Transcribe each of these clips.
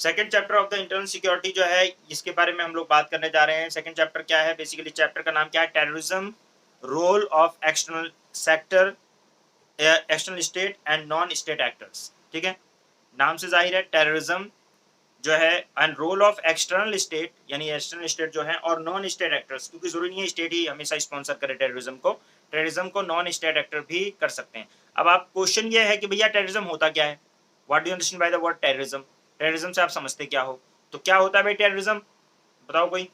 Second chapter of the internal security जो है, इसके बारे में हम लोग बात करने जा रहे हैं। सेकंड चैप्टर क्या है? बेसिकली चैप्टर का नाम क्या है? Terrorism, role of external sector, external state and non state actors. ठीक है, नाम से जाहिर है टेररिज्म जो है and role of external state, यानी एक्सटर्नल स्टेट जो है, और नॉन स्टेट एक्टर्स, क्योंकि जरूरी नहीं है स्टेट ही हमेशा स्पॉन्सर करे टेररिज्म को नॉन स्टेट एक्टर भी कर सकते हैं। अब आप क्वेश्चन ये है कि भैया टेररिज्म होता क्या है? What do you understand by the word terrorism? Terrorism से आप समझते क्या हो? तो क्या होता है भाई टेररिज्म? बताओ कोई,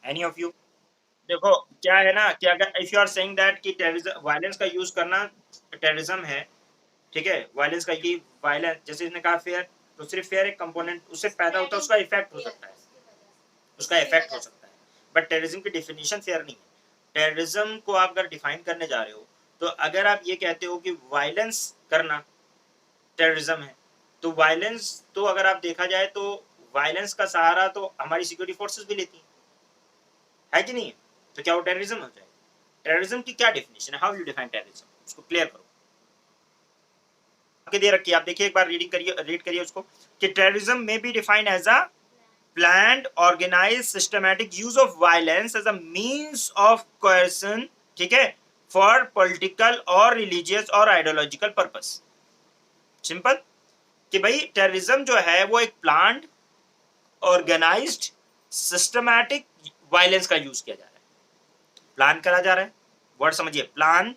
एनी ऑफ यू? देखो क्या है ना कि अगर if you are saying that कि टेररिज्म, वायलेंस का यूज करना टेररिज्म है, ठीक है, वायलेंस का, ये वायलेंस जैसे इसने कहा फेयर, तो सिर्फ फेयर एक कंपोनेंट उससे पैदा होता है, उसका इफेक्ट हो सकता है, उसका इफेक्ट हो सकता है, बट टेररिज्म की डेफिनेशन फेयर नहीं है। टेररिज्म को आप अगर डिफाइन करने जा रहे हो, तो अगर आप ये कहते हो कि वायलेंस करना टेररिज्म है, तो वायलेंस तो अगर आप देखा जाए तो वायलेंस का सहारा तो हमारी सिक्योरिटी फोर्सेस भी लेती है कि नहीं? तो क्या वो टेररिज्म हो जाए? टेररिज्म की क्या डेफिनेशन है? How you define terrorism? उसको क्लियर करो। आपके दे रखी है, आप देखिए एक बार रीडिंग करिए, रीड करिए उसको, कि टेररिज्म में be defined as a planned, organized, systematic use of violence as a means of coercion, ठीक है, for political or religious or ideological purpose। Simple कि भाई टेररिज्म जो है वो एक प्लान्ड, ऑर्गेनाइज्ड, सिस्टमैटिक वायलेंस का यूज किया जा रहा है, प्लान करा जा रहा है, वर्ड समझिए, प्लान्ड,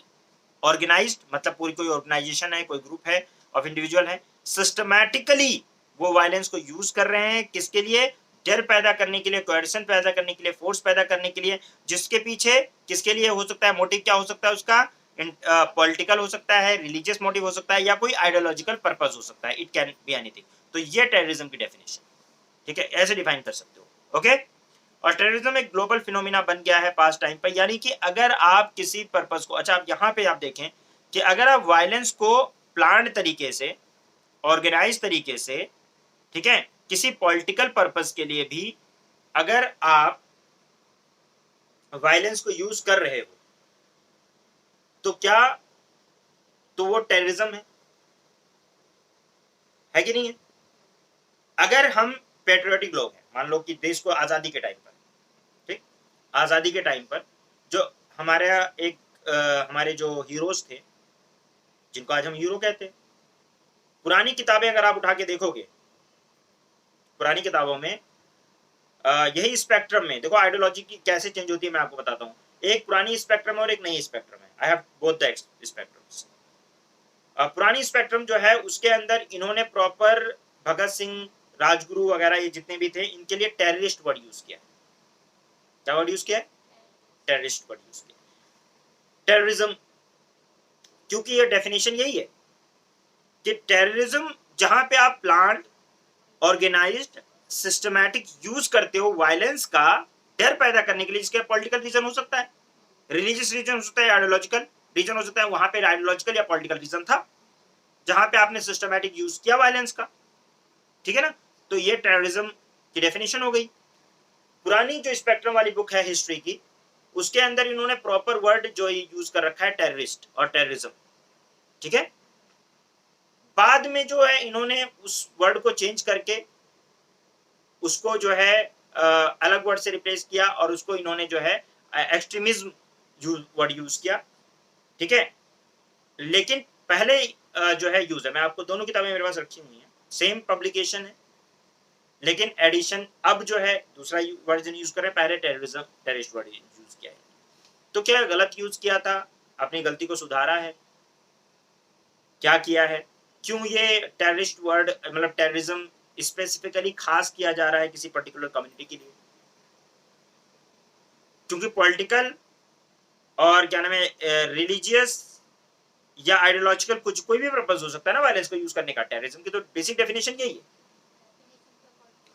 ऑर्गेनाइज्ड मतलब पूरी कोई ऑर्गेनाइजेशन है, कोई ग्रुप है ऑफ इंडिविजुअल है, सिस्टमैटिकली वो वायलेंस को यूज कर रहे हैं, किसके लिए? डर पैदा करने के लिए, कोएर्शन पैदा करने के लिए, फोर्स पैदा करने के लिए, जिसके पीछे किसके लिए हो सकता है? मोटिव क्या हो सकता है उसका? पॉलिटिकल हो सकता है, रिलीजियस मोटिव हो सकता है, या कोई आइडियोलॉजिकल पर्पस हो सकता है, इट कैन बी एनीथिंग। तो ये टेररिज्म की डेफिनेशन, ठीक है, ऐसे डिफाइन कर सकते हो। ओके, और टेररिज्म एक ग्लोबल फिनोमिना बन गया है पास्ट टाइम पर, यानी कि अगर आप किसी पर्पस को, अच्छा आप यहाँ पे आप देखें कि अगर आप वायलेंस को प्लान्ड तरीके से, ऑर्गेनाइज तरीके से, ठीक है, किसी पॉलिटिकल पर्पस के लिए भी अगर आप वायलेंस को यूज कर रहे हो, तो क्या, तो वो टेररिज्म है कि नहीं है? अगर हम पेट्रियोटिक लोग हैं, मान लो कि देश को आजादी के टाइम पर, ठीक, आजादी के टाइम पर जो हमारे एक हमारे जो हीरोज थे, जिनको आज हम हीरो कहते हैं, पुरानी किताबें अगर आप उठा के देखोगे, पुरानी किताबों में यही स्पेक्ट्रम में देखो आइडियोलॉजी की कैसे चेंज होती है, मैं आपको बताता हूँ। एक पुरानी स्पेक्ट्रम और एक नई स्पेक्ट्रम है, I have both the spectrums. पुरानी स्पेक्ट्रम जो है उसके अंदर इन्होंने प्रॉपर भगत सिंह, राजगुरु वगैरह ये जितने भी थे, इनके लिए टेररिस्ट वर्ड यूज किया। क्या वर्ड यूज किया? टेररिस्ट वर्ड यूज किया। टेररिज्म, क्योंकि ये डेफिनेशन यही है कि टेररिज्म जहां पे आप प्लान, ऑर्गेनाइज्ड, सिस्टमैटिक यूज करते हो वायलेंस का डर पैदा करने के लिए, जिसका पॉलिटिकल रीजन हो सकता है, रिलीजियस रीजन हो सकता है, आइडियोलॉजिकल रीजन हो सकता है, वहां पे आइडियोलॉजिकल या पॉलिटिकल रीजन था जहां पे आपने सिस्टमैटिक यूज किया वायलेंस का, ठीक है ना? तो ये टेररिज्म की डेफिनेशन हो गई। पुरानी जो स्पेक्ट्रम वाली बुक है हिस्ट्री की, उसके अंदर इन्होंने प्रॉपर वर्ड जो यूज कर रखा है टेररिस्ट और टेररिज्म, ठीक है। बाद में जो है इन्होंने उस वर्ड को चेंज करके उसको जो है अलग वर्ड से रिप्लेस किया, और उसको इन्होंने जो है एक्सट्रीमिज्म वर्ड यूज किया, ठीक है। लेकिन पहले जो है यूज है, मैं आपको दोनों किताबें मेरे पास रखी हुई हैं, सेम पब्लिकेशन है, लेकिन एडिशन अब जो है दूसरा वर्जन यूज कर रहे हैं, पहले टेररिज्म, टेररिस्ट वर्ड यूज किया है। तो क्या गलत यूज किया था, अपनी गलती को सुधारा है, क्या किया है, क्यों ये टेररिस्ट वर्ड मतलब टेररिज्म स्पेसिफिकली खास किया जा रहा है किसी पर्टिकुलर कम्युनिटी के लिए? क्योंकि पॉलिटिकल और क्या नाम है रिलीजियस या आइडियोलॉजिकल कुछ कोई भी पर्पस हो सकता है ना वायलेंस को यूज करने का। टेररिज्म की तो बेसिक डेफिनेशन यही है,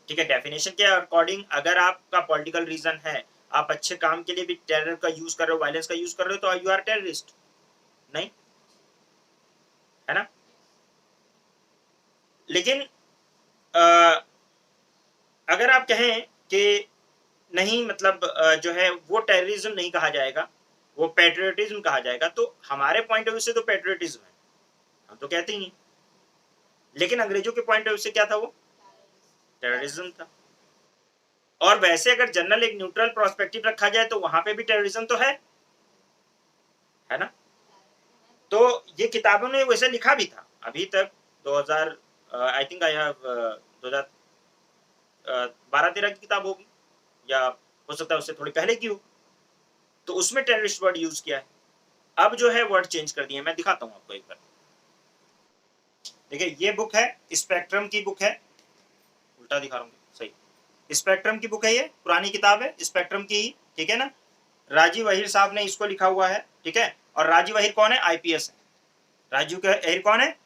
ठीक है। डेफिनेशन के अकॉर्डिंग अगर आपका पॉलिटिकल रीजन है, आप अच्छे काम के लिए भी टेरर का यूज कर रहे हो, वायलेंस का यूज कर रहे हो, तो यू आर टेररिस्ट, नहीं है ना? लेकिन अगर आप कहें कि नहीं मतलब जो है वो टेररिज्म नहीं कहा जाएगा, वो पेट्रियोटिज्म कहा जाएगा, तो हमारे पॉइंट ऑफ व्यू से तो पेट्रियोटिज्म है, हम तो कहते ही नहीं, लेकिन अंग्रेजों के पॉइंट ऑफ व्यू से क्या था, वो टेररिज्म था। और वैसे अगर जनरल एक न्यूट्रल प्रोस्पेक्टिव रखा जाए तो वहां पे भी टेररिज्म तो है ना। तो ये किताबों ने वैसे लिखा भी था अभी तक 2000, आई थिंक आई हैव 2012-13 की किताब होगी, या हो सकता है उससे थोड़ी पहले की हो, तो उसमें टेररिस्ट वर्ड यूज किया है। अब जो है वर्ड चेंज कर दिए, मैं दिखाता हूँ आपको एक बार। देखिए ये बुक है, स्पेक्ट्रम की बुक है, उल्टा दिखा रहा हूँ सही, स्पेक्ट्रम की बुक है, ये पुरानी किताब है स्पेक्ट्रम की ही, ठीक है ना। राजीव अहिर साहब ने इसको लिखा हुआ है, ठीक है। और राजीव अहिर कौन है, आईपीएस है। राजीव अहिर कौन है,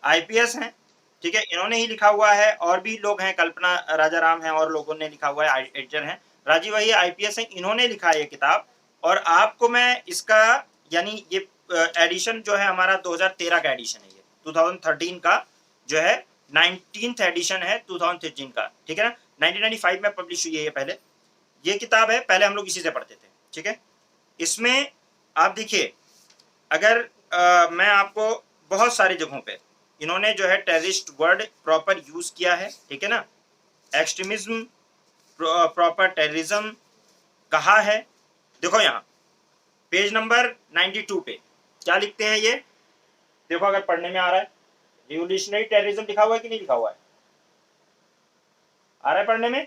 आईपीएस है, ठीक है। इन्होंने ही लिखा हुआ है, और भी लोग हैं, कल्पना राजाराम है और लोगों ने लिखा हुआ है, एडिटर हैं। राजीव अहिर आईपीएस है, इन्होंने लिखा है ये किताब। और आपको मैं इसका यानी ये एडिशन जो है हमारा 2013 का एडिशन है, ये 2013 का जो है 19th एडिशन है 2013 का, ठीक है ना। 1995 में पब्लिश हुई है ये, पहले ये किताब है, पहले हम लोग इसी से पढ़ते थे, ठीक है। इसमें आप देखिए, अगर मैं आपको बहुत सारी जगहों पे इन्होंने जो है टेररिस्ट वर्ड प्रॉपर यूज किया है, ठीक है ना। एक्सट्रीमिज्म प्रॉपर टेररिज्म कहा है। देखो यहाँ पेज नंबर 92 पे क्या लिखते हैं ये, देखो अगर पढ़ने में आ रहा है, रिवोल्यूशनरी टेररिज्म लिखा हुआ है कि नहीं लिखा हुआ है, आ रहा है पढ़ने में,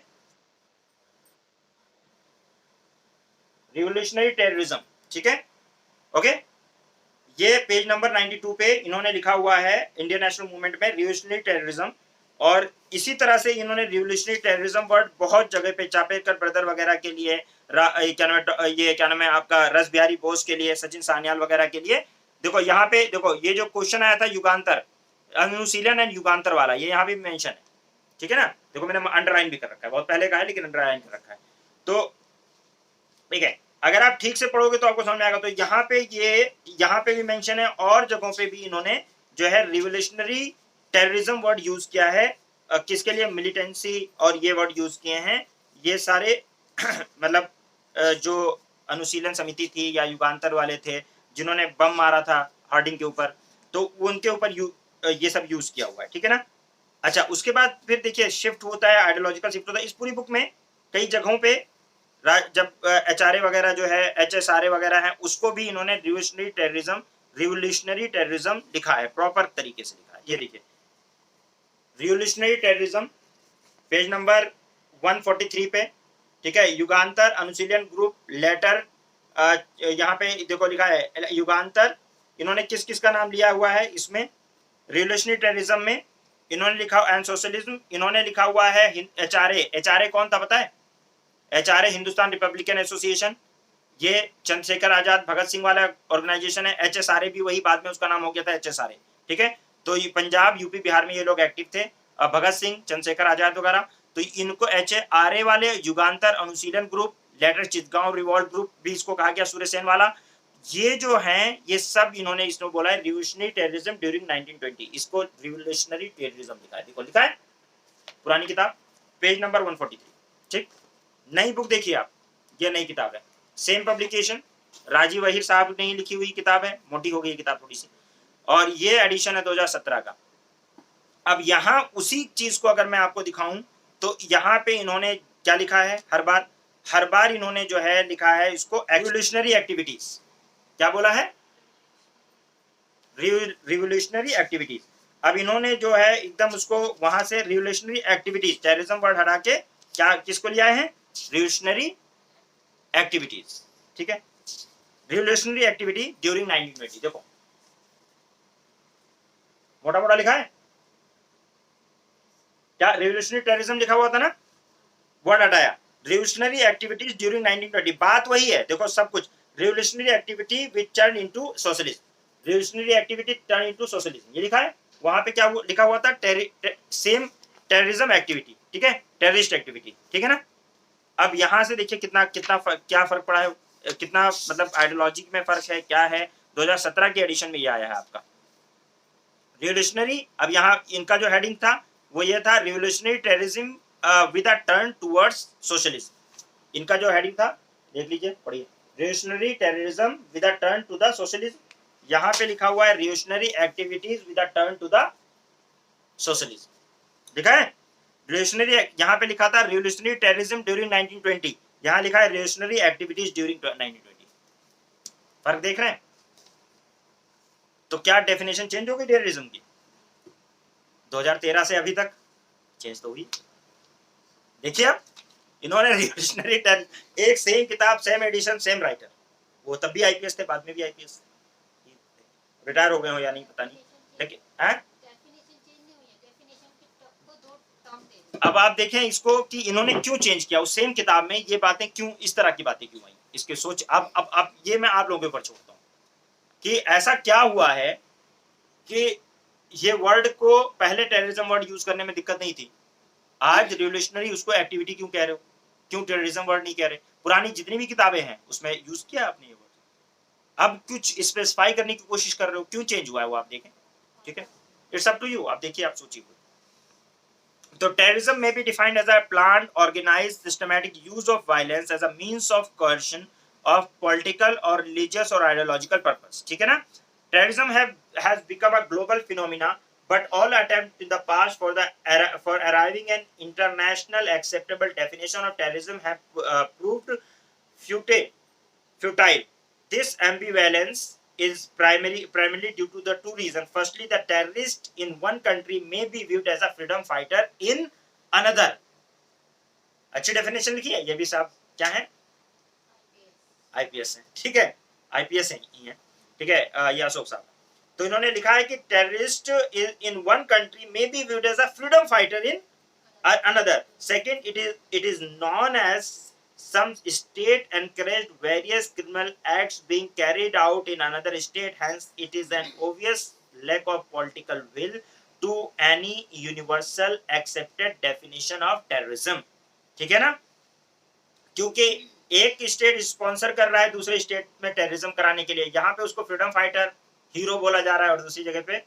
रिवोल्यूशनरी टेररिज्म, ठीक है, ओके। ये पेज नंबर 92 पे इन्होंने लिखा हुआ है इंडियन नेशनल मूवमेंट में रिवोल्यूशनरी टेररिज्म। और इसी तरह से इन्होंने रिवोल्यूशनरी टेररिज्म वर्ड बहुत जगह पे, चापेकर ब्रदर वगैरह के लिए, ये क्या नाम है आपका, रस बिहारी बोस के लिए, सचिन सान्याल वगैरह के लिए। देखो यहाँ पे, देखो ये जो क्वेश्चन आया था युगांतर, अनुशीलन एंड युगांतर वाला, ये यहाँ पे मेंशन है, ठीक है ना। देखो मैंने अंडरलाइन भी कर रखा है, बहुत पहले का है लेकिन अंडरलाइन कर रखा है। तो ठीक है, अगर आप ठीक से पढ़ोगे तो आपको समझ में आएगा। तो यहाँ पे यहाँ पे भी मेंशन है, और जगहों पे भी इन्होंने जो है रिवोल्यूशनरी टेररिज्म वर्ड यूज किया है। किसके लिए, मिलिटेंसी, और ये वर्ड यूज किए हैं ये सारे मतलब जो अनुशीलन समिति थी या युगांतर वाले थे जिन्होंने बम मारा था हार्डिंग के ऊपर, तो उनके ऊपर ये सब यूज किया हुआ है, ठीक है ना। अच्छा, उसके बाद फिर देखिए शिफ्ट होता है, आइडियोलॉजिकल शिफ्ट होता है। इस पूरी बुक में कई जगहों पे जब एचआरए वगैरह जो है, एचएसआरए वगैरह है, उसको भी इन्होंने रिवोल्यूशनरी टेररिज्म लिखा है, प्रॉपर तरीके से लिखा है। ये देखिए रिवोल्यूशनरी टेररिज्म पेज नंबर 143 पे, ठीक है। युगांतर अनुशीलन ग्रुप लेटर, यहाँ पे देखो लिखा है युगांतर, इन्होंने किस किस का नाम लिया हुआ है इसमें, रिवोल्यूशनरी टेररिज्म में इन्होंने लिखा, एंड सोशलिज्म इन्होंने लिखा हुआ है। एचआरए, एचआरए कौन था पता है, एचआरए हिंदुस्तान रिपब्लिकन एसोसिएशन, ये चंद्रशेखर आजाद भगत सिंह वाला ऑर्गेनाइजेशन है। एचएसआरए भी वही, बाद में उसका नाम हो गया था एचएसआरए, ठीक है। तो ये पंजाब यूपी बिहार में ये लोग एक्टिव थे, भगत सिंह चंद्रशेखर आजाद वगैरह। तो इनको एचआरए वाले, युगांतर अनुशीलन group, letter Chittagong revolt group भी इसको कहा गया, सूर्य सेन वाला, ये जो हैं ये सब इन्होंने इसमें बोला है रिवोल्यूशनरी टेररिज्म ड्यूरिंग 1920, इसको रिवोल्यूशनरी टेररिज्म लिखा है, देखो लिखा है, पुरानी किताब पेज नंबर 143, ठीक। नई बुक देखिए आप, ये नई किताब है, सेम पब्लिकेशन, राजीव अहिर साहब ने ही लिखी हुई किताब है, मोटी हो गई किताब थोड़ी सी, और ये एडिशन है 2017 का। अब यहाँ उसी चीज को अगर मैं आपको दिखाऊं तो यहाँ पे इन्होंने क्या लिखा है, हर बार इन्होंने जो है लिखा है इसको रिवोल्यूशनरी एक्टिविटीज, क्या बोला है, रिवोल्यूशनरी एक्टिविटीज। अब इन्होंने जो है एकदम उसको वहां से रिवोल्यूशनरी एक्टिविटीज, टेररिज्म वर्ड हटा के क्या किसको लिया है, रिवोल्यूशनरी एक्टिविटीज, ठीक है। रिवोल्यूशनरी एक्टिविटी ड्यूरिंग 1920, देखो मोटा मोटा लिखा है, क्या रिवोल्यूशनरी टेररिज्म लिखा हुआ था ना, वर्ड हटाया, रिवोल्यूशनरी एक्टिविटीज ड्यूरिंग 1920, बात वही है, देखो सब कुछ, revolutionary activity which turn into socialism, revolutionary activity turn into socialism, ये लिखा है। वहां पे क्या लिखा हुआ था, सेम टेररिज्म एक्टिविटी, ठीक है, टेररिस्ट एक्टिविटी, ठीक है ना। अब यहां से देखिए कितना कितना क्या फर्क पड़ा है, कितना मतलब आइडियोलॉजी में फर्क है, क्या है। 2017 के एडिशन में ये आया है आपका रिवोल्यूशनरी। अब यहाँ इनका जो हेडिंग था वो ये था, revolutionary terrorism with a turn towards socialism, इनका जो हेडिंग था देख लीजिए, पढ़िए, revolutionary terrorism with a turn to the socialism. यहाँ पे लिखा हुआ है revolutionary activities with a turn to the socialism लिखा है। रिवोल्यूशनरी, यहाँ पे लिखा था रिवोल्यूशनरी टेररिज्म ड्यूरिंग 1920, यहाँ लिखा है रिवोल्यूशनरी एक्टिविटीज ड्यूरिंग 1920। फर्क देख रहे हैं? तो क्या डेफिनेशन चेंज हो गई टेररिज्म की 2013 से अभी तक? चेंज तो हुई। देखिए अब इन्होंने रिवोल्यूशनरी एक सेम किताब, सेम एडिशन, सेम राइटर, वो तब भी आईपीएस थे, बाद में भी आईपीएस, रिटायर हो गए हो या नहीं पता नहीं, लेकिन अब आप देखें इसको कि इन्होंने क्यों चेंज किया, उस सेम किताब में ये बातें क्यों, इस तरह की बातें क्यों आई, इसके सोच अब ये मैं आप लोगों के ऊपर छोड़ता हूँ कि ऐसा क्या हुआ है कि ये वर्ड को, पहले टेररिज्म वर्ड यूज करने में दिक्कत नहीं थी, आज रिवोल्यूशनरी उसको एक्टिविटी क्यों कह रहे हो, क्यों टेररिज्म वर्ड नहीं कह रहे? पुरानी जितनी भी किताबें हैं उसमें यूज किया आपने ये वर्ड, अब कुछ स्पेसिफाई करने की कोशिश कर रहे हो, क्यों चेंज हुआ है वो आप देखें, ठीक है? इट्स अप टू यू, आप देखिए, आप सोचिए। So terrorism may be defined as a planned, organized, systematic use of violence as a means of coercion of political or religious or ideological purpose. ठीक है ना? Terrorism has become a global phenomena, but all attempts in the past for arriving an international acceptable definition of terrorism have proved futile. This ambivalence is primarily due to the two reasons. Firstly, the terrorist in one country may be viewed as a freedom fighter in another. अच्छी definition लिखी है ये भी साहब, क्या है? IPS है, ठीक है, आईपीएस है, ठीक है, ये अशोक साहब। तो इन्होंने लिखा है कि terrorist in one country may be viewed as a freedom fighter in another. Second, it is known as some state encouraged various criminal acts being carried out in another state. Hence, it is an obvious lack of political will to any universal accepted definition of terrorism. ठीक है ना? क्योंकि एक state sponsor कर रहा है दूसरे state में टेररिज्म कराने के लिए, यहाँ पे उसको फ्रीडम फाइटर, हीरो बोला जा रहा है, और दूसरी जगह पे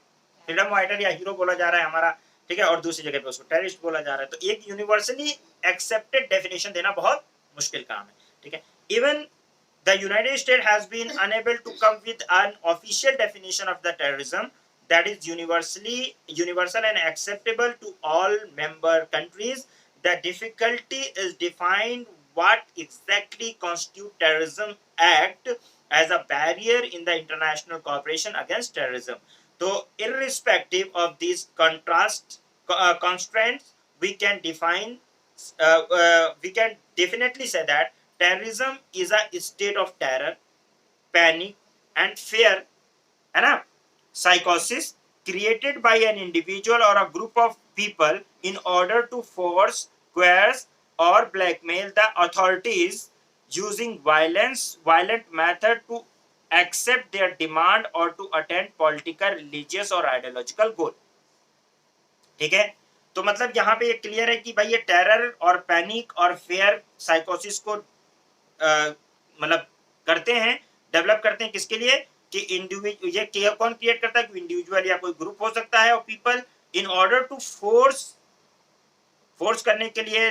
फ्रीडम फाइटर या हीरो बोला जा रहा है हमारा, ठीक है, और दूसरी जगह पे उसको टेररिस्ट बोला जा रहा है। तो एक यूनिवर्सली एक्सेप्टेड डेफिनेशन देना बहुत मुश्किल काम है, ठीक है। Even the United State has been unable to come with an official definition of the terrorism that is universal and acceptable to all member countries. The difficulty is defined what exactly constitute terrorism act as a barrier in the international cooperation against terrorism. So irrespective of these constraints, we can definitely say that terrorism is a state of terror, panic and fear, है ना, psychosis created by an individual or a group of people in order to force, coerce or blackmail the authorities using violent method to accept their demand or to attain political, religious or ideological goal. ठीक है, तो मतलब यहाँ पे ये clear है कि भाई ये टेरर और पैनिक और फेयर साइकोसिस को मतलब करते हैं, डेवलप करते हैं, किसके लिए? कि इंडिविजुअल, ये कौन क्रिएट करता है? कि इंडिविजुअल या कोई ग्रुप हो सकता है और people, in order to force करने के लिए,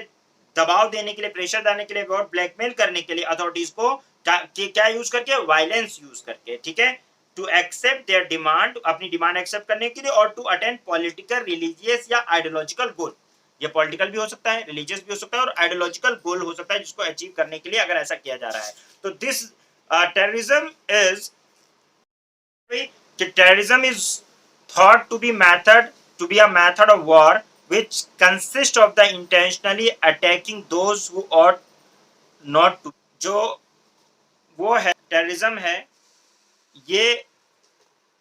दबाव देने के लिए, प्रेशर डालने के लिए और ब्लैकमेल करने के लिए अथॉरिटीज को क्या यूज करके? वायलेंस यूज करके, ठीक है, टू एक्सेप्ट देयर डिमांड, अपनी डिमांड एक्सेप्ट करने के लिए, और टू अटेंड पॉलिटिकल, रिलीजियस या आइडियोलॉजिकल गोल। ये पॉलिटिकल भी हो सकता है, रिलीजियस भी हो सकता है और आइडियोलॉजिकल गोल हो सकता है, जिसको अचीव करने के लिए अगर ऐसा किया जा रहा है। तो this terrorism is, terrorism is thought to be a method of war which consists of the intentionally attacking those who ought not to. जो वो है टेररिज्म है, ये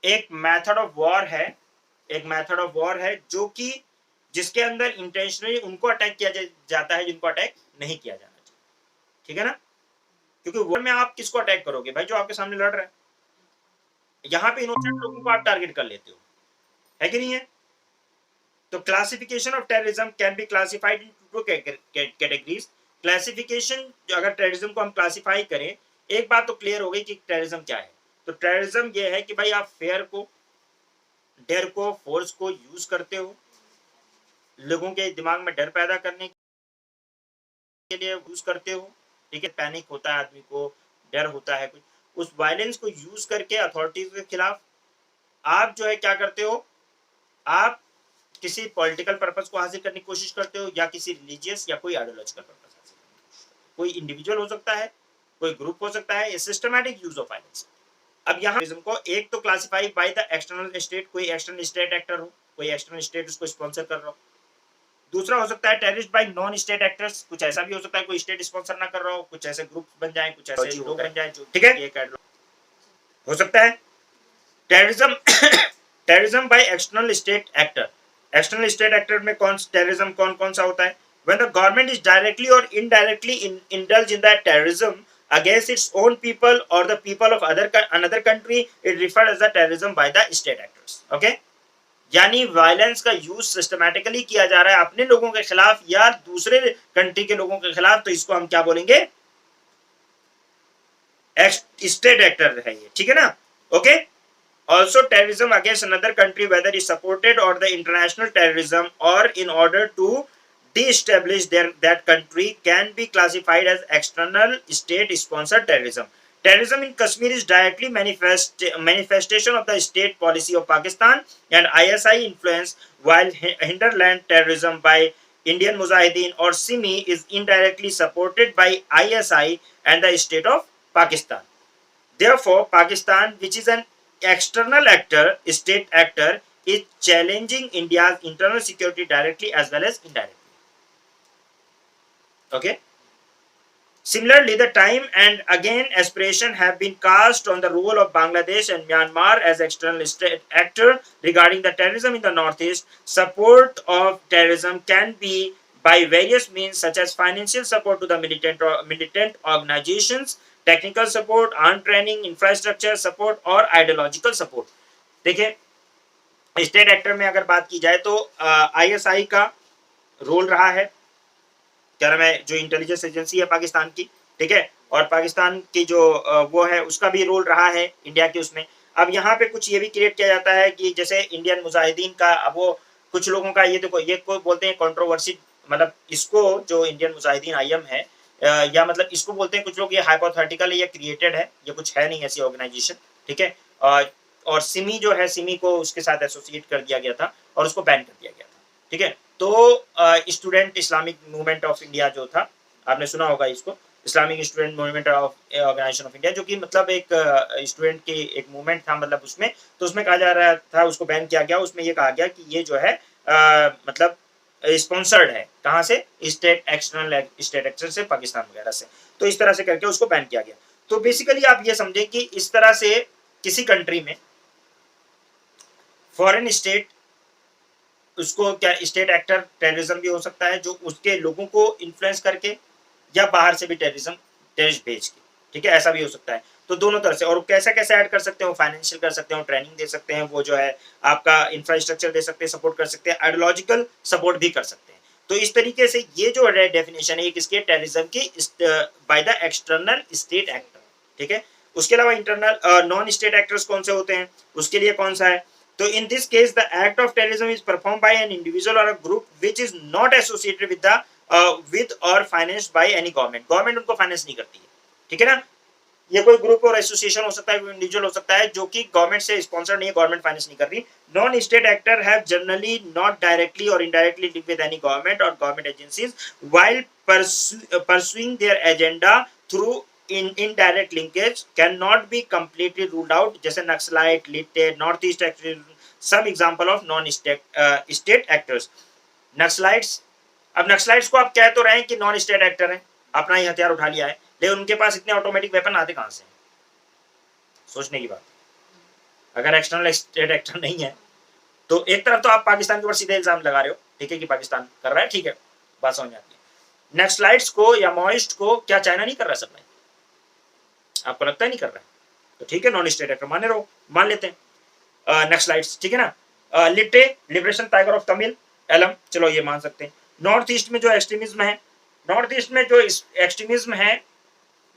एक मेथड ऑफ वॉर है, एक मेथड ऑफ वॉर है जो कि जिसके अंदर इंटेंशनली उनको अटैक किया जाता है जिनको अटैक नहीं किया जाना चाहिए, ठीक है ना? क्योंकि वॉर में आप किसको अटैक करोगे? भाई जो आपके सामने लड़ रहा है। यहाँ पे इनोसेंट लोगों को आप टारगेट कर लेते हो, है कि नहीं है? तो classification of terrorism can be classified in two categories. Classification, अगर टेररिज्म को हम क्लासिफाई करें, एक बात तो क्लियर हो गई कि टेररिज्म क्या है। तो टेररिज्म ये है कि भाई आप फेयर को, डर को, फोर्स को यूज करते हो, लोगों के दिमाग में डर पैदा करने के लिए यूज करते हो, ठीक है, पैनिक होता है आदमी को, डर होता है कुछ, उस वायलेंस को यूज करके अथॉरिटीज के खिलाफ आप जो है क्या करते हो? आप किसी पॉलिटिकल पर्पस को हासिल करने की कोशिश करते हो या किसी रिलीजियस या कोई आइडियोलॉजिकल पर्पस हासिल करते हो। कोई इंडिविजुअल हो सकता है, कोई ग्रुप हो सकता है, सिस्टमैटिक यूज ऑफ वायलेंस। अब यहाँ को एक तो classify by the external state, कोई एक्सटर्नल स्टेट एक्टर हो, कोई एक्सटर्नल स्टेट उसको स्पॉन्सर कर रहा हो। दूसरा हो सकता है terrorist bye non state actors, कुछ ऐसा भी हो सकता है कोई स्टेट स्पॉन्सर ना कर रहा हो, कुछ ऐसे ग्रुप बन जाए, कुछ ऐसे लोग बन जाए जो, ठीक है, ये हो सकता है। Terrorism terrorism by external state actor, external state actor में कौन टेररिज्म कौन कौन सा होता है? when the government is directly or indirectly indulge in that terrorism against its own people or the people of another country, it referred as the terrorism by the state actors. Okay, यानी violence का use systematically किया जा रहा है अपने लोगों के खिलाफ या दूसरे कंट्री के लोगों के खिलाफ, तो इसको हम क्या बोलेंगे? स्टेट एक्टर है ये, ठीक है ना? Okay. Also terrorism against another country, whether is supported or the international terrorism or in order to de-establish that country, can be classified as external state sponsored terrorism. Terrorism in Kashmir is directly manifestation of the state policy of Pakistan and ISI influence, while hinterland terrorism by Indian Mujahideen or SIMI is indirectly supported by ISI and the state of Pakistan. Therefore, Pakistan, which is an external actor, state actor, is challenging India's internal security directly as well as indirectly. Okay. Similarly, the time and again aspiration have been cast on the role of Bangladesh and Myanmar as external state actor regarding the terrorism in the northeast. Support of terrorism can be by various means such as financial support to the militant organizations, technical support, arm training, infrastructure support और ideological support. देखिए state actor में अगर बात की जाए तो ISI का role रहा है, क्या नाम है, जो इंटेलिजेंस एजेंसी है पाकिस्तान की, ठीक है, और पाकिस्तान की जो वो है उसका भी रोल रहा है इंडिया के उसमें। अब यहाँ पे कुछ ये भी क्रिएट किया जाता है कि जैसे इंडियन मुजाहिदीन का, अब वो कुछ लोगों का ये देखो, ये को बोलते हैं कंट्रोवर्सी, मतलब इसको जो इंडियन मुजाहिदीन आईएम है या मतलब इसको बोलते हैं कुछ लोग ये हाइपोथेटिकल है, ये क्रिएटेड है, ये कुछ है नहीं ऐसी ऑर्गेनाइजेशन, ठीक है। और सिमी जो है, सिमी को उसके साथ एसोसिएट कर दिया गया था और उसको बैन कर दिया गया था, ठीक है। तो Student Islamic Movement of India जो था, आपने सुना होगा इसको, Islamic Student Movement of Organisation of India, जो कि मतलब एक स्टूडेंट की एक मूवमेंट था, मतलब उसमें, तो उसमें कहा जा रहा था, उसको बैन किया गया। उसमें ये कहा गया कि ये जो है मतलब स्पॉन्सर्ड है, कहाँ से? स्टेट एक्सटर्नल स्टेट एक्टर से, पाकिस्तान वगैरह से, तो इस तरह से करके उसको बैन किया गया। तो बेसिकली आप ये समझें कि इस तरह से किसी कंट्री में फॉरेन स्टेट, उसको क्या स्टेट एक्टर टेररिज्म भी हो सकता है, जो उसके लोगों को इन्फ्लुएंस करके या बाहर से भी टेररिस्ट भेज के, ठीक है, ऐसा भी हो सकता है। तो दोनों तरह से, और कैसे कैसे ऐड कर सकते हो? फाइनेंशियल कर सकते हो, ट्रेनिंग दे सकते हैं, वो जो है आपका इंफ्रास्ट्रक्चर दे सकते हैं, सपोर्ट कर सकते हैं, आइडियोलॉजिकल सपोर्ट भी कर सकते हैं। तो इस तरीके से ये जो डेफिनेशन है किसके? टेररिज्म की, by the external state actor, ठीक है। उसके अलावा इंटरनल नॉन स्टेट एक्टर्स कौन से होते हैं, उसके लिए कौन सा है? तो in this case the act of terrorism is performed by an individual or a group which is not associated with the with or financed by any government. Government उनको फाइनेंस नहीं करती है, ठीक है ना। ये कोई ग्रुप और एसोसिएशन हो सकता है, कोई इंडिविजुअल हो सकता है, जो कि गवर्नमेंट से स्पॉन्सर नहीं है, गवर्नमेंट फाइनेंस नहीं कर रही। Non state actor have generally not directly or indirectly link with any government or government agencies while pursuing their agenda through indirect linkage cannot be completely ruled out, जैसे Naxalite, LTTE, north east activism, some example of non state actors. Naxalites, अब Naxalites को आप कह तो रहे हैं कि non state actor हैं, अपना ही हथियार उठा लिया है, लेकिन उनके पास इतने ऑटोमेटिक वेपन आते कहां से? सोचने की बात। अगर एक्सटर्नल स्टेट एक्टर नहीं है तो एक तरफ तो आप पाकिस्तान के ऊपर सीधे इल्जाम लगा रहे हो, ठीक है, कि पाकिस्तान कर रहा है, ठीक है, बात समझ आती है। नक्सलाइट्स को या माओइस्ट को क्या चाइना नहीं कर रहा सप्लाई? आपको लगता है नहीं कर रहा है? तो ठीक है, नॉन स्टेट एक्टर माने रहो, मान लेते हैं। नक्सलाइट्स, ठीक है ना। LTTE, liberation tiger of Tamil, Eelam, चलो ये मान सकते हैं। नॉर्थ ईस्ट में जो एक्सट्रीमिज्म है, नॉर्थ ईस्ट में जो एक्सट्रीमिज्म है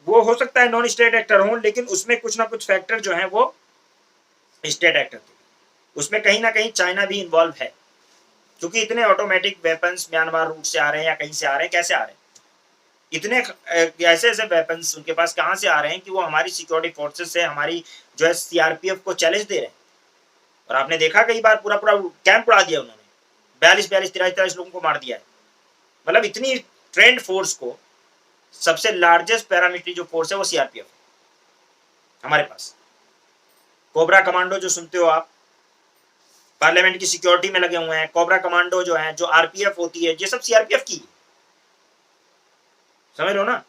वो हो सकता है नॉन स्टेट एक्टर हो, लेकिन उसमें कुछ ना कुछ फैक्टर जो है वो स्टेट एक्टर थे, उसमें कहीं ना कहीं चाइना भी इन्वॉल्व है, क्योंकि इतने ऑटोमेटिक वेपन्स म्यांमार रूट से आ रहे हैं या कहीं से आ रहे हैं, कैसे आ रहे हैं? इतने ऐसे ऐसे वेपन्स उनके पास कहां से आ रहे हैं कि वो हमारी सिक्योरिटी फोर्सेस से, हमारी जो है सीआरपीएफ को चैलेंज दे रहे हैं। और आपने देखा कई बार पूरा पूरा कैंप उड़ा दिया उन्होंने, 42 43 लोगों को मार दिया है। मतलब इतनी ट्रेंड फोर्स को, सबसे लार्जेस्ट पैरामिलिट्री जो फोर्स है वो सीआरपीएफ हमारे पास। कोबरा कमांडो जो सुनते हो आप, पार्लियामेंट की सिक्योरिटी में लगे हुए हैं। कोबरा कमांडो जो है, जो आरपीएफ होती है, ये सब सीआरपीएफ की, समझ लो ना।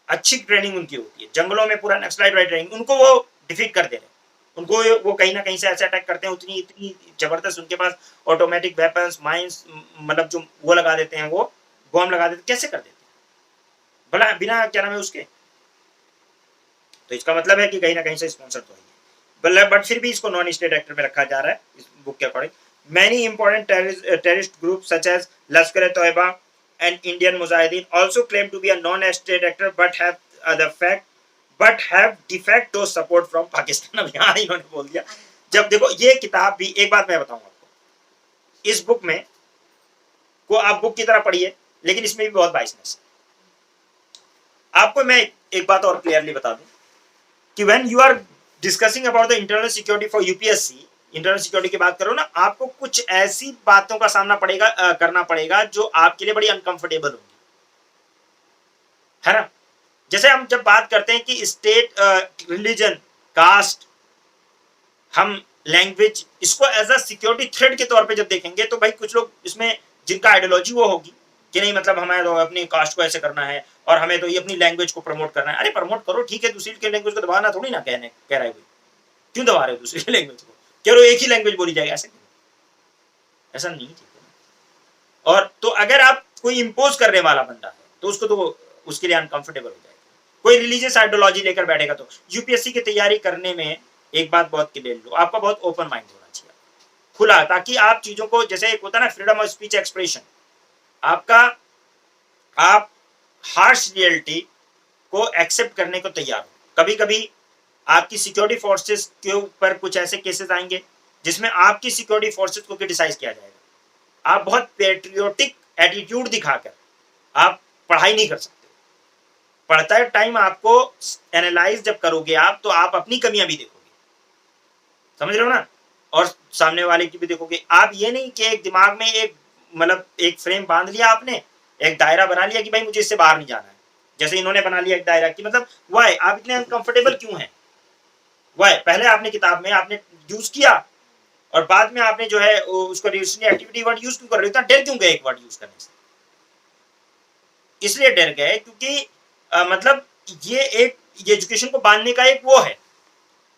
अच्छी ट्रेनिंग उनकी होती है, जंगलों में पूरा नक्सलाइट ट्रेनिंग, उनको वो डिफीट कर दे रहे हैं। उनको वो कहीं ना कहीं से ऐसे अटैक करते हैं, उतनी इतनी जबरदस्त उनके पास ऑटोमेटिक वेपन्स, माइंस, मतलब जो वो लगा देते हैं, वो बॉम्ब लगा देते, कैसे कर देते हैं भला बिना क्या नाम है उसके। तो इसका मतलब है कि कहीं ना कहीं से स्पॉन्सर तो है, बट फिर भी इसको नॉन स्टेट एक्टर में रखा जा रहा है इस बुक के according. Many important terrorist group such as Lashkar e Taiba and Indian Mujahideen also claim to be a non-state actor but have de facto support from Pakistan। अब यहाँ इन्होंने बोल दिया। जब देखो ये किताब भी, एक बात मैं बताऊंगा आपको, इस बुक में को आप बुक की तरह पढ़िए, लेकिन इसमें भी बहुत बाइसनेस है। आपको मैं एक बात और क्लियरली बता दूं कि when you are discussing about the internal security for UPSC, internal security की बात करो ना, आपको कुछ ऐसी बातों का सामना करना पड़ेगा जो आपके लिए बड़ी अनकंफर्टेबल होगी, है ना। जैसे हम जब बात करते हैं कि स्टेट, रिलीजन, कास्ट, हम लैंग्वेज, इसको एज अ सिक्योरिटी थ्रेट के तौर पे जब देखेंगे, तो भाई कुछ लोग इसमें जिनका आइडियोलॉजी वो होगी कि नहीं, मतलब हमें तो अपनी कास्ट को ऐसे करना है और हमें तो ये अपनी लैंग्वेज को प्रमोट करना है। अरे प्रमोट करो, ठीक है, दूसरी के लैंग्वेज को दबाना थोड़ी ना कह रहा है कोई। क्यों दबा रहे हो दूसरी की लैंग्वेज को? कह एक ही लैंग्वेज बोली जाएगी, ऐसा नहीं, ठीक है। और तो अगर आप कोई इंपोज करने वाला बंदा है तो उसको तो उसके लिए अनकंफर्टेबल हो जाएगा। कोई रिलीजियस आइडियोलॉजी लेकर बैठेगा तो यूपीएससी की तैयारी करने में एक बात बहुत क्लियर लो, आपका बहुत ओपन माइंड होना चाहिए, खुला, ताकि आप चीजों को, जैसे एक होता है ना फ्रीडम ऑफ स्पीच एक्सप्रेशन, आपका, आप हार्श रियलिटी को एक्सेप्ट करने को तैयार हो। कभी कभी आपकी सिक्योरिटी फोर्सेस के ऊपर कुछ ऐसे केसेस आएंगे जिसमें आपकी सिक्योरिटी फोर्सेस को क्रिटिसाइज किया जाएगा। आप बहुत पेट्रियोटिक एटीट्यूड दिखाकर आप पढ़ाई नहीं कर सकते। पढ़ता है टाइम आपको एनालाइज जब करोगे आप, तो आप अपनी कमियां भी देखोगे, समझ रहे हो ना, और सामने वाले की भी देखोगे। आप ये नहीं कि एक दिमाग में एक, मतलब एक फ्रेम बांध लिया आपने, एक दायरा बना लिया कि भाई मुझे इससे बाहर नहीं जाना है, जैसे इन्होंने बना लिया एक दायरा की, मतलब वाई आप इतने अनकंफर्टेबल क्यों हैं? वाई पहले आपने किताब में आपने यूज किया और बाद में आपने जो है उसको एक्टिविटी वर्ड यूज क्यों कर रहे हो? इतना डर क्यों गए एक वर्ड यूज करने से? इसलिए डर गए क्योंकि मतलब ये एजुकेशन को बांधने का एक वो है।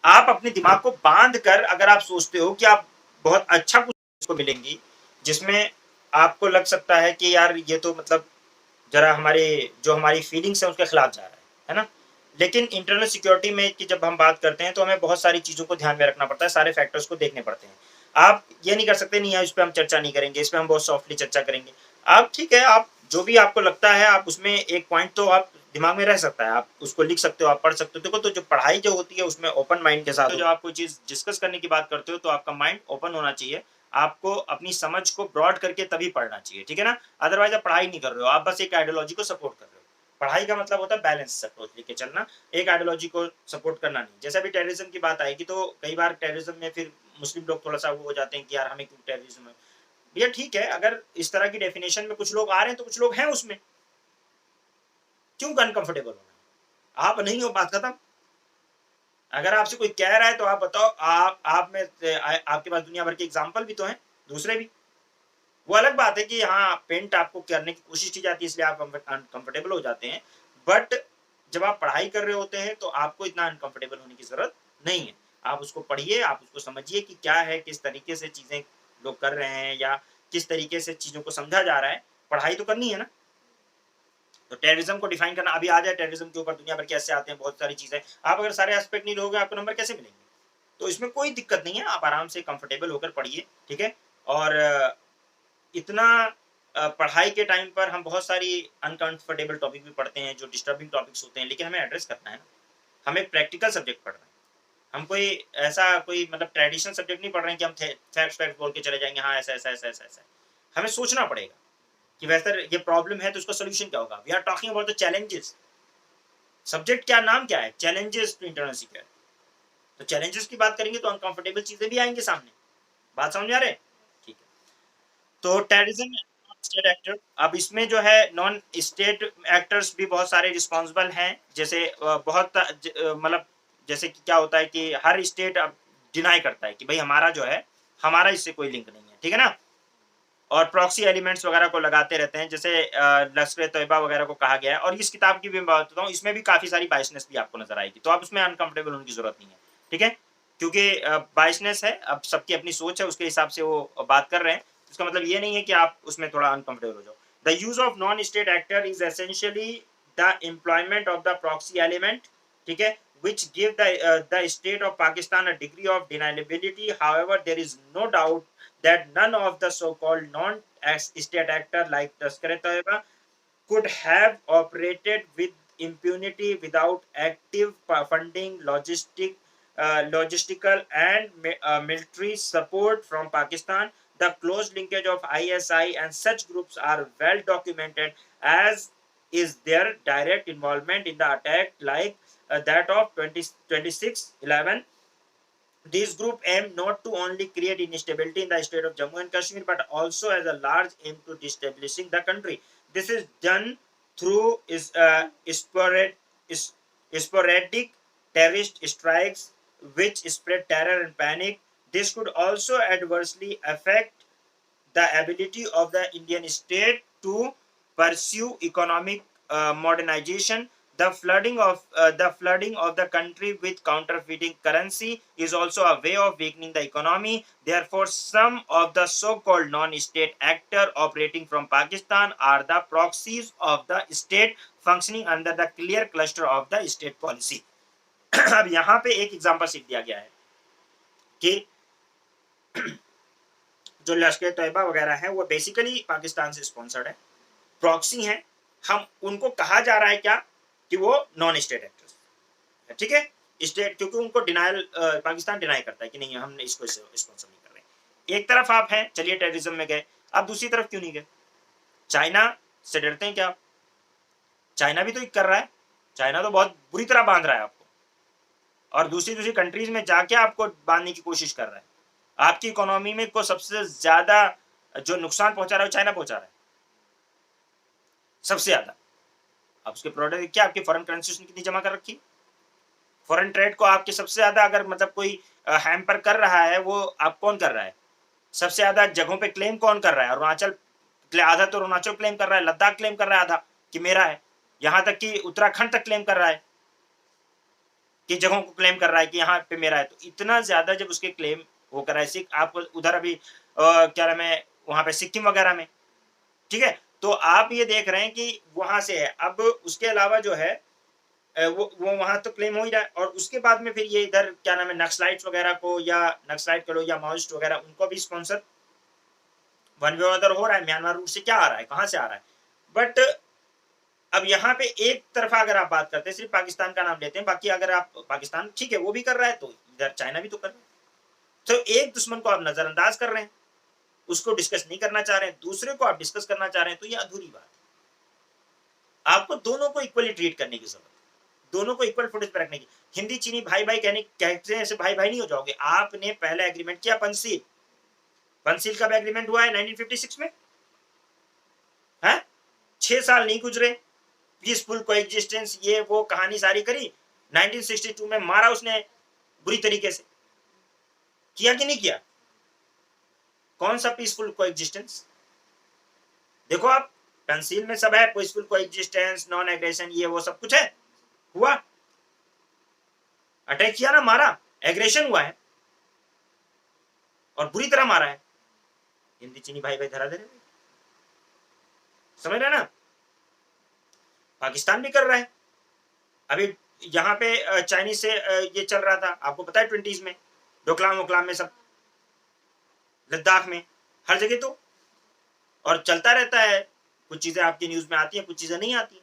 आप अपने दिमाग को बांध कर अगर आप सोचते हो कि आप बहुत अच्छा कुछ को मिलेंगी, जिसमें आपको लग सकता है कि यार ये तो मतलब जरा हमारे जो हमारी फीलिंग्स है उसके खिलाफ जा रहा है ना। लेकिन इंटरनल सिक्योरिटी में की जब हम बात करते हैं तो हमें बहुत सारी चीज़ों को ध्यान में रखना पड़ता है, सारे फैक्टर्स को देखने पड़ते हैं। आप ये नहीं कर सकते नहीं यार इस पर हम चर्चा नहीं करेंगे, इस पर हम बहुत सॉफ्टली चर्चा करेंगे। आप ठीक है, आप जो भी आपको लगता है आप उसमें एक पॉइंट तो आप दिमाग में रह सकता है, आप उसको लिख सकते हो, आप पढ़ सकते हो। देखो तो जो पढ़ाई जो होती है उसमें ओपन माइंड के साथ, तो जब आप कोई चीज़ डिस्कस करने की बात करते हो तो आपका माइंड ओपन होना चाहिए, आपको अपनी समझ को ब्रॉड करके तभी पढ़ना चाहिए, ठीक है ना। अदरवाइज आप पढ़ाई नहीं कर रहे हो, आप बस एक आइडियोलॉजी को सपोर्ट कर रहे हो। पढ़ाई का मतलब होता है बैलेंस अप्रोच लेके चलना, एक आइडियोलॉजी को सपोर्ट करना नहीं। जैसे अभी टेररिज्म की बात आएगी तो कई बार टेररिज्म में फिर मुस्लिम लोग थोड़ा सा वो हो जाते हैं कि यार हमें क्यों टेररिज्म है। भैया ठीक है, अगर इस तरह की डेफिनेशन में कुछ लोग आ रहे हैं तो कुछ लोग हैं उसमें, क्यों अनकंफर्टेबल होना? आप नहीं हो, बात खत्म। अगर आपसे कोई कह रहा है तो आप बताओ, आप में आपके पास दुनिया भर के एग्जाम्पल भी तो हैं, दूसरे भी। वो अलग बात है कि हाँ पेंट आपको करने की कोशिश की जाती है इसलिए आप अनकंफर्टेबल हो जाते हैं, बट जब आप पढ़ाई कर रहे होते हैं तो आपको इतना अनकंफर्टेबल होने की जरूरत नहीं है। आप उसको पढ़िए, आप उसको समझिए कि क्या है, किस तरीके से चीजें लोग कर रहे हैं या किस तरीके से चीजों को समझा जा रहा है। पढ़ाई तो करनी है ना। तो टेररिज्म को डिफाइन करना, अभी आ जाए टेररिज्म के ऊपर दुनिया भर के ऐसे आते हैं बहुत सारी चीजें, आप अगर सारे एस्पेक्ट नहीं लोगे आपको नंबर कैसे मिलेंगे? तो इसमें कोई दिक्कत नहीं है, आप आराम से कंफर्टेबल होकर पढ़िए, ठीक है। और इतना पढ़ाई के टाइम पर हम बहुत सारी अनकंफर्टेबल टॉपिक भी पढ़ते हैं जो डिस्टर्बिंग टॉपिक्स होते हैं, लेकिन हमें एड्रेस करना है ना। हम एक प्रैक्टिकल सब्जेक्ट पढ़ रहे हैं, हम कोई ऐसा कोई मतलब ट्रेडिशनल सब्जेक्ट नहीं पढ़ रहे हैं कि हम फैक्ट बोल के चले जाएंगे, हाँ ऐसा ऐसा ऐसा ऐसा ऐसा। हमें सोचना पड़ेगा कि वैसे ये प्रॉब्लम है तो उसका सोल्यूशन क्या होगा। We are talking about the challenges. Subject क्या नाम क्या है? Challenges to internal security. तो चैलेंजेस की बात करेंगे तो अनकंफर्टेबल चीजें भी आएंगे सामने। बात समझ आ रहे? ठीक है। तो टेररिज्म स्टेट एक्टर, अब इसमें जो है नॉन स्टेट एक्टर्स भी बहुत सारे रिस्पॉन्सिबल हैं। जैसे मतलब जैसे कि क्या होता है कि हर स्टेट अब डिनाई करता है कि भाई हमारा जो है, हमारा इससे कोई लिंक नहीं है, ठीक है ना? और प्रॉक्सी एलिमेंट्स वगैरह को लगाते रहते हैं, जैसे लश्कर-ए-तैयबा वगैरह को कहा गया है। और इस किताब की भी मैं बात बताऊँ, इसमें भी काफ़ी सारी बायसनेस भी आपको नज़र आएगी, तो आप उसमें अनकम्फर्टेबल होने की ज़रूरत नहीं है, ठीक है? क्योंकि बायसनेस है, अब सबकी अपनी सोच है, उसके हिसाब से वो बात कर रहे हैं। इसका मतलब ये नहीं है कि आप उसमें थोड़ा अनकम्फर्टेबल हो जाओ। The use of non-state actor is essentially the employment of the proxy element, ठीक है? Which give the state of Pakistan a degree of deniability. However, there is no doubt that none of the so-called non-state actor like Lashkar-e-Taiba could have operated with impunity without active funding, logistical and military support from Pakistan. The close linkage of ISI and such groups are well documented, as is their direct involvement in the attack, like that of 26/11. This group aimed not to only create instability in the state of Jammu and Kashmir, but also as a large aim to destabilizing the country. This is done through sporadic terrorist strikes, which spread terror and panic. This could also adversely affect the ability of the Indian state to pursue economic modernization. The flooding of the country with counterfeiting currency is also a way of weakening the economy. Therefore, some of the so-called non-state actors operating from Pakistan are the proxies of the state, functioning under the clear cluster of the state policy. अब यहाँ पे एक example सीख दिया गया है कि जो लश्कर तैयबा वगैरह है वो बेसिकली पाकिस्तान से स्पॉन्सर्ड है, प्रॉक्सी हैं। हम उनको कहा जा रहा है क्या कि वो नॉन स्टेट एक्टर्स है, ठीक है? स्टेट, क्योंकि उनको डिनायल पाकिस्तान डिनाई करता है कि नहीं, हम इसको स्पॉन्सर नहीं कर रहे। एक तरफ आप हैं, चलिए टेररिज्म में गए, आप दूसरी तरफ क्यों नहीं गए? चाइना से डरते हैं क्या? चाइना भी तो कर रहा है, चाइना तो बहुत बुरी तरह बांध रहा है आपको, और दूसरी दूसरी कंट्रीज में जाके आपको बांधने की कोशिश कर रहा है। आपकी इकोनॉमी में को सबसे ज्यादा जो नुकसान पहुंचा रहा है चाइना पहुंचा रहा है, सबसे ज्यादा। अब उसके प्रोडक्ट क्या, आपकी फॉरेन करेंसी उसने कितनी जमा कर रखी? फॉरेन ट्रेड को आपके सबसे ज्यादा अगर मतलब कोई हैम्पर कर रहा है, वो आप कौन कर रहा है? सबसे ज्यादा जगहों पे क्लेम कौन कर रहा है? अरुणाचल, आधा तो अरुणाचल क्लेम कर रहा है, लद्दाख क्लेम कर रहा है आधा कि मेरा है, यहां तक कि उत्तराखंड तक क्लेम कर रहा है, कि जगहों को क्लेम कर रहा है कि यहाँ पे मेरा है। तो इतना ज्यादा जब उसके क्लेम वो कर रहा है, आप उधर अभी क्या नाम है वहां पे सिक्किम वगैरह में, ठीक है? तो आप ये देख रहे हैं कि वहां से है। अब उसके अलावा जो है वो वहां तो क्लेम हो ही रहा है, और उसके बाद में फिर ये इधर क्या नाम है नक्सलाइट्स वगैरह को, या नक्सलाइट करो या माओइस्ट वगैरह, उनको भी स्पॉन्सर वन वे अदर हो रहा है। म्यांमार रूट से क्या आ रहा है, कहां से आ रहा है? बट अब यहाँ पे एक तरफा अगर आप बात करते हैं, सिर्फ पाकिस्तान का नाम लेते हैं, बाकी अगर आप पाकिस्तान ठीक है वो भी कर रहा है, तो इधर चाइना भी तो कर रहा है। तो एक दुश्मन को आप नजरअंदाज कर रहे हैं, उसको डिस्कस नहीं करना चाह रहे हैं, दूसरे को आप डिस्कस करना चाह रहे हैं, तो ये अधूरी बात है। आपको दोनों को इक्वली ट्रीट करने की जरूरत है, दोनों को इक्वल फुटेज पर रखने की। हिंदी चीनी भाई भाई कहते हैं, ऐसे भाई भाई नहीं हो जाओगे। आपने पहले एग्रीमेंट किया पंसील, पंसील कब एग्रीमेंट हुआ है? 1956 में है, 6 साल नहीं गुजरे, पीसफुल कोएग्जिस्टेंस ये वो कहानी सारी करी। 1962 में मारा उसने बुरी तरीके से, किया कि नहीं किया? कौन सा पीसफुल कोएग्जिस्टेंस? देखो आप, पेंसिल में सब है, पीसफुल कोएग्जिस्टेंस, नॉन एग्रेशन, ये वो सब कुछ है। हुआ, अटैक किया ना, मारा, एग्रेशन हुआ है और बुरी तरह मारा है। हिंदी चीनी भाई भाई धरा दे रहे, समझ रहे ना? पाकिस्तान भी कर रहा है। अभी यहाँ पे चाइनीज से ये चल रहा था, आपको पता है 20s में, डोकलाम वोकलाम में, सब लद्दाख में, हर जगह तो, और चलता रहता है। कुछ चीजें आपकी न्यूज में आती हैं, कुछ चीजें नहीं आती हैं।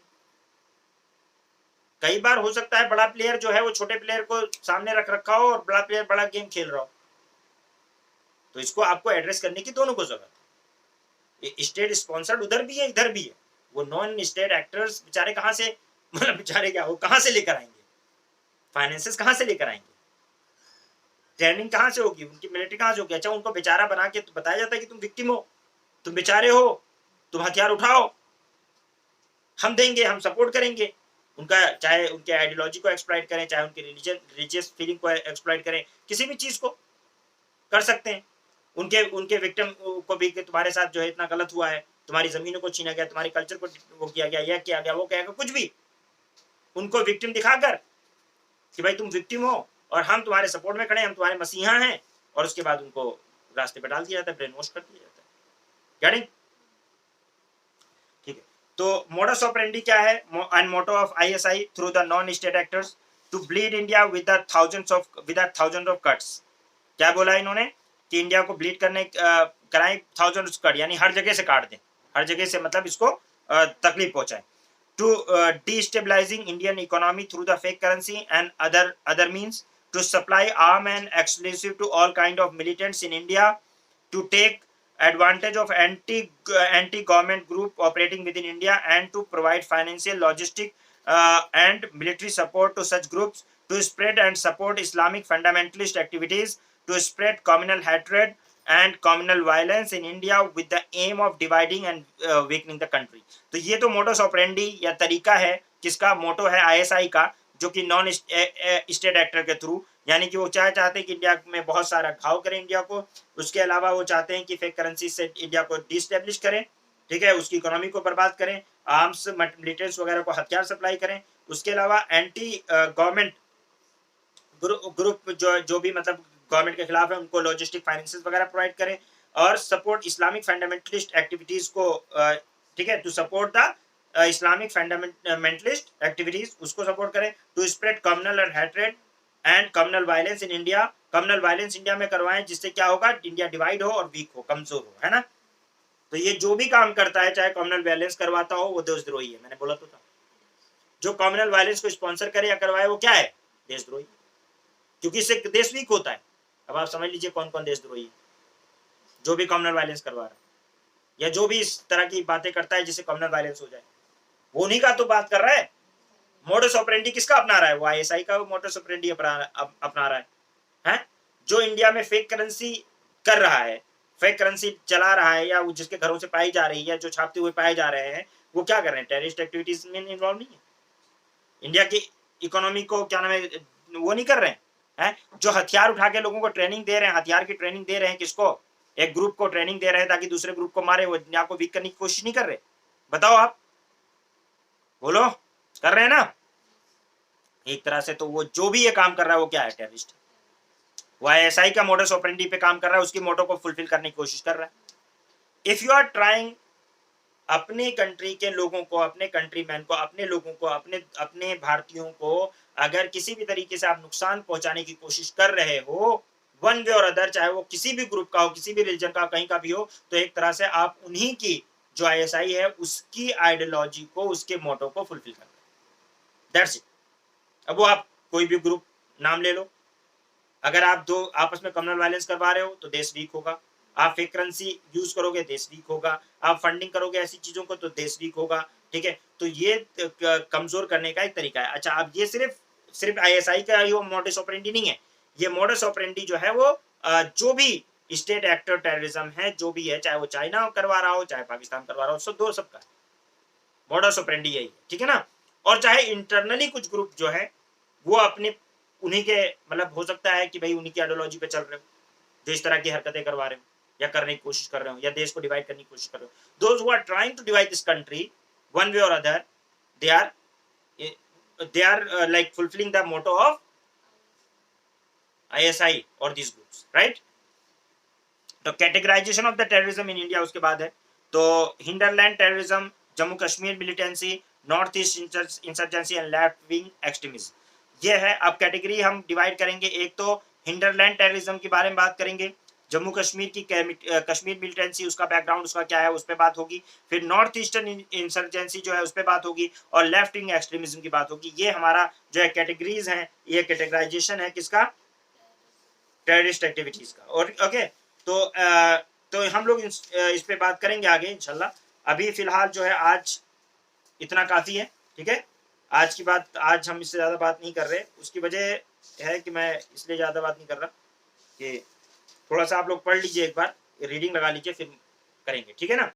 कई बार हो सकता है बड़ा प्लेयर जो है वो छोटे प्लेयर को सामने रख रखा हो, और बड़ा प्लेयर बड़ा गेम खेल रहा हो। तो इसको आपको एड्रेस करने की दोनों को जरूरत है। स्टेट स्पॉन्सर्ड उधर भी है, इधर भी है। वो नॉन स्टेट एक्टर्स बेचारे कहां से, मतलब बेचारे क्या, वो कहां से लेकर आएंगे? फाइनेंसेस कहां से लेकर आएंगे? ट्रेनिंग कहां से होगी? उनकी मिलिट्री कहां से होगी? अच्छा, उनको बेचारा बना के तो बताया जाता है कि तुम विक्टिम हो, तुम बेचारे हो, तुम हथियार उठाओ, हम देंगे, हम सपोर्ट करेंगे उनका, चाहे उनके आइडियोलॉजी को एक्सप्लॉइट करें, चाहे उनकी रिलीजियस फीलिंग को एक्सप्लॉइट करें, किसी भी चीज को कर सकते हैं। उनके उनके विक्टिम को भी कि तुम्हारे साथ जो है इतना गलत हुआ है, तुम्हारी जमीनों को छीना गया, तुम्हारे कल्चर को वो किया गया, यह किया गया, वो किया गया, कुछ भी उनको विक्टिम दिखाकर कि भाई तुम विक्टिम हो और हम तुम्हारे सपोर्ट में खड़े हैं, हम तुम्हारे मसीहा हैं, और उसके बाद उनको रास्ते पे डाल दिया जाता है, ब्रेन वॉश कर दिया जाता है। गेटिंग? ठीक है, तो मोडस ऑपरेंडी क्या है and motto of ISI through the non state actors to bleed India with thousand of cuts. क्या बोला इन्होंने कि इंडिया को ब्लीड करने कराएं थाउजेंड कट, यानी हर जगह से काट दें, हर जगह से मतलब इसको तकलीफ पहुंचाएं। To destabilizing Indian economy through the fake currency and other means, to supply arm and explosive to all kind of militants in India, to take advantage of anti government group operating within India, and to provide financial, logistic and military support to such groups, to spread and support Islamic fundamentalist activities, to spread communal hatred and communal violence in India with the aim of dividing and weakening the country। तो ये तो mottos operandi या तरीका है, किसका मोटो है ISI का, जो कि नॉन स्टेट एक्टर के थ्रू, यानी कि वो चाहते हैं कि इंडिया में बहुत सारा घाव करें इंडिया को, उसके अलावा वो चाहते हैं कि फेक करेंसी से इंडिया को डिस्टेब्लिश करें, ठीक है, उसकी इकोनॉमी को बर्बाद करें, आर्म्स मिलिटेंट्स वगैरह को हथियार सप्लाई करें, उसके अलावा एंटी गवर्नमेंट ग्रुप जो भी मतलब गवर्नमेंट के खिलाफ है उनको लॉजिस्टिक फाइनेंसेस वगैरह प्रोवाइड करें, और सपोर्ट इस्लामिक फंडामेंटलिस्ट एक्टिविटीज को, ठीक है, to support the Islamic fundamentalist activities उसको सपोर्ट करें, to spread communal and hatred and communal violence in India, communal violence India में करवाएं, जिससे क्या होगा, इंडिया डिवाइड हो और वीक हो, कमजोर हो, है ना। तो ये जो भी काम करता है, चाहे कम्युनल वायलेंस करवाता हो, वो देशद्रोही है, मैंने बोला तो था। जो कम्युनल वायलेंस को स्पॉन्सर करे या करवाए वो क्या है, देशद्रोही, क्योंकि इससे देश वीक होता है। अब आप समझ लीजिए कौन कौन देशद्रोही है, जो भी कम्युनल वायलेंस करवा रहा है या जो भी इस तरह की बातें करता है जिससे कम्युनल वायलेंस हो जाए, वो उन्हीं का तो बात कर रहा है। मोडस ऑपरेंडी किसका अपना रहा है, वो आईएसआई का मोडस ऑपरेंडी अपना रहा है, जो इंडिया में फेक करेंसी कर रहा है, फेक करेंसी चला रहा है, या जिसके घरों से पाई जा रही है, जो छापते हुए पाए जा रहे हैं, वो क्या कर रहे हैं, टेररिस्ट एक्टिविटीज में इन्वॉल्व नहीं है, इंडिया की इकोनॉमी को क्या नाम है वो नहीं कर रहे हैं, जो हथियार उठा के लोगों को ट्रेनिंग दे रहे हैं, हथियार की ट्रेनिंग दे रहे हैं, किसको, एक ग्रुप को ट्रेनिंग दे रहे हैं ताकि दूसरे ग्रुप को मारे, वो इंडिया को वीक करने की कोशिश नहीं कर रहे। बताओ आप, बोलो, कर रहे हैं ना। एक तरह से तो वो जो भी ये काम कर रहा है वो क्या है, टेररिस्ट। वो आईएसआई का मोडस ऑपरेंडी पे काम कर रहा है, उसकी मोटो को फुलफिल करने की कोशिश कर रहा है। इफ यू आर ट्राइंग अपने कंट्री के लोगों को, अपने कंट्रीमैन को, अपने लोगों को, अपने अपने भारतीयों को अगर किसी भी तरीके से आप नुकसान पहुंचाने की कोशिश कर रहे हो, वन वे और अदर, चाहे वो किसी भी ग्रुप का हो, किसी भी रिलीजन का, कहीं का भी हो, तो एक तरह से आप उन्हीं की जो आईएसआई है उसकी आइडियोलॉजी को, उसके मोटो को फुलफिल कर रहे हैं। That's it. अब वो आप कोई भी ग्रुप नाम ले लो, अगर आप दो आपस में कम्युनल वायलेंस करवा रहे हो तो देश वीक होगा, आप फेक करेंसी यूज करोगे देश वीक होगा, आप फंडिंग करोगे ऐसी चीजों को तो देश वीक होगा, ठीक है। तो ये कमजोर करने का एक तरीका है। अच्छा, अब ये सिर्फ आईएसआई का ही मोडस ऑपरेंडी नहीं है, ये मोडस ऑपरेंडी जो है वो जो भी स्टेट एक्टर टेररिज्म है, जो भी है, चाहे वो चाइना करवा रहा हो, चाहे पाकिस्तान करवा रहा हो, सबका मोडस ऑपरेंडी यही है, ठीक है ना। और चाहे इंटरनली कुछ ग्रुप जो है वो अपने उन्हीं के मतलब हो सकता है कि भाई उन्हीं की आइडियोलॉजी पे चल रहे हो, जो इस तरह की हरकतें करवा रहे हो या करने की कोशिश कर रहे हो, या देश को डिवाइड करने की कोशिश कर रहे हो। Those who are trying to divide this country one way और other, they are like fulfilling the motto of ISI or these groups, right? तो categorisation of the terrorism in India उसके बाद है, तो hinterland terrorism, Jammu Kashmir militancy, North East insurgency and left wing extremism, ये है। अब category हम डिवाइड करेंगे, एक तो हिंडरलैंड टेररिज्म के बारे में बात करेंगे, जम्मू कश्मीर की कश्मीर मिलिटेंसी, उसका बैकग्राउंड उसका क्या है उस पर बात होगी, फिर नॉर्थ ईस्टर्न इंसर्जेंसी जो है उस पर बात होगी, और लेफ्ट विंग एक्सट्रीमिज्म की बात होगी। ये हमारा जो है कैटेगरीज है, ये कैटेगराइजेशन है किसका, टेररिस्ट एक्टिविटीज का। और ओके, तो हम लोग इस पे बात करेंगे आगे इंशाल्लाह। अभी फिलहाल जो है आज इतना काफी है, ठीक है। आज की बात, आज हम इससे ज्यादा बात नहीं कर रहे, उसकी वजह है कि मैं इसलिए ज्यादा बात नहीं कर रहा कि थोड़ा सा आप लोग पढ़ लीजिए, एक बार रीडिंग लगा लीजिए, फिर करेंगे, ठीक है ना?